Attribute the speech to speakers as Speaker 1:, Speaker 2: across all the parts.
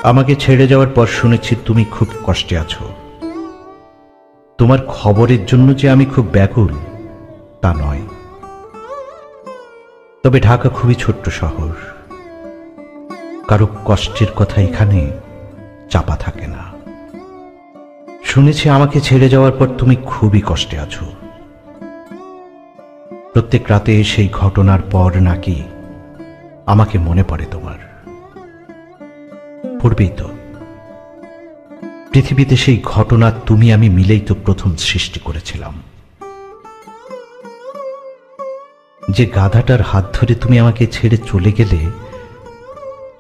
Speaker 1: আমাকে ছেড়ে যাওয়ার পর শুনেছি তুমি খুব কষ্টে আছো। তোমার খবরের জন্য যে আমি খুব ব্যাকুল তা নয়, তবে ঢাকা খুবই ছোট্ট শহর, কারো কষ্টের কথা এখানে চাপা থাকে না। শুনেছি আমাকে ছেড়ে যাওয়ার পর তুমি খুবই কষ্টে আছো। প্রত্যেক রাতে সেই ঘটনার পর নাকি আমাকে মনে পড়ে তোমার। পড়বেই তো, পৃথিবীতে সেই ঘটনা তুমি আমি মিলেই তো প্রথম সৃষ্টি করেছিলাম। যে গাধাটার হাত ধরে তুমি আমাকে ছেড়ে চলে গেলে,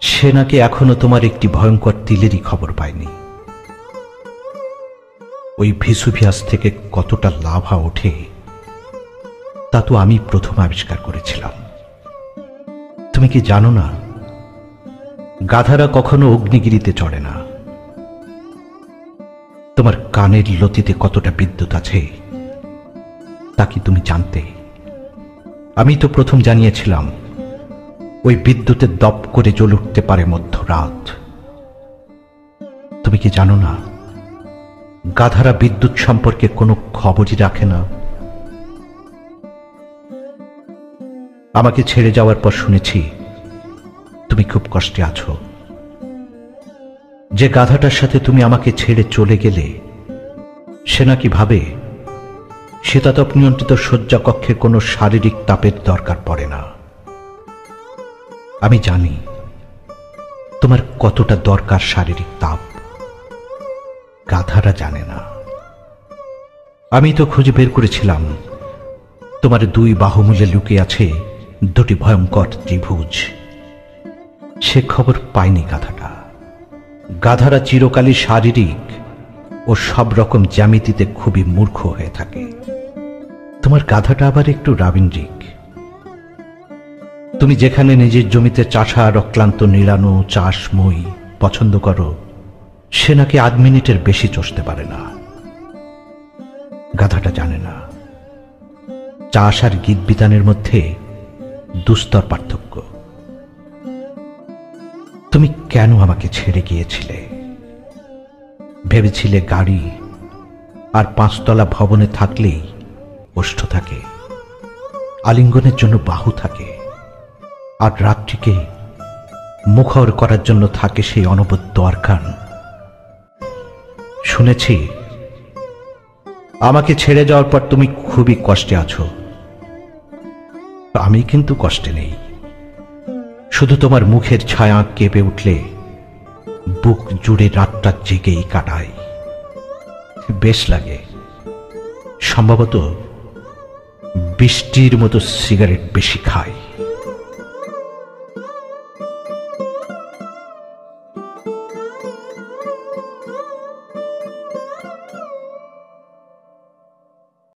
Speaker 1: সে নাকি এখনো তোমার একটি ভয়ঙ্কর তিলেরই খবর পায়নি। ওই ভেসুভিয়াস থেকে কতটা লাভা ওঠে তা তো আমি প্রথম আবিষ্কার করেছিলাম। তুমি কি জানো না, গাধারা কখনো অগ্নিগিরিতে চড়ে না। তোমার কানের লতিতে কতটা বিদ্যুৎ আছে তা কি তুমি জানতে? আমি তো প্রথম জানিয়েছিলাম ওই বিদ্যুতের দপ করে জ্বলে উঠতে পারে মধ্যরাত। তুমি কি জানো না, গাধারা বিদ্যুৎ সম্পর্কে কোনো খবরই রাখে না। আমাকে ছেড়ে যাওয়ার পর শুনেছি তুমি খুব কষ্টে আছো। যে গাধাটার সাথে তুমি আমাকে ছেড়ে চলে গেলে, সে নাকি ভাবে শীতাতপ নিয়ন্ত্রিত শয্যা কক্ষে কোনো শারীরিক তাপের দরকার পড়ে না। আমি জানি তোমার কতটা দরকার শারীরিক তাপ, গাধারা জানে না। আমি তো খুঁজে বের করেছিলাম তোমার দুই বাহুমূলে লুকিয়ে আছে দুটি ভয়ঙ্কর ত্রিভুজ। সে খবর পায়নি গাধাটা। গাধারা চিরকালই শারীরিক ও সব রকম জ্যামিতিতে খুবই মূর্খ হয়ে থাকে। তোমার গাধাটা আবার একটু রাবীন্দ্রিক। তুমি যেখানে নিজের জমিতে চাষার অক্লান্ত নিড়ানো চাষময় পছন্দ করো, সে নাকি আধ মিনিটের বেশি চষতে পারে না। গাধাটা জানে না চাষ আর গীত বিতানের মধ্যে দুস্তর পার্থক্য। তুমি কেন আমাকে ছেড়ে গিয়েছিলে? ভেবেছিলে গাড়ি আর 5 তলা ভবনে থাকলেই ওষ্ঠ থাকে, আলিঙ্গনের জন্য বাহু থাকে, আর রাত্রিকে মুখর করার জন্য থাকে সেই অনবদ্য অর্কান। শুনেছি আমাকে ছেড়ে যাওয়ার পর তুমি খুবই কষ্টে আছো। আমি কিন্তু কষ্টে নেই। শুধু তোমার মুখের ছায়া কেঁপে উঠলে বুক জুড়ে রাতটা জেগেই কাটাই। বেশ লাগে। সম্ভবত বৃষ্টির মতো সিগারেট বেশি খাই।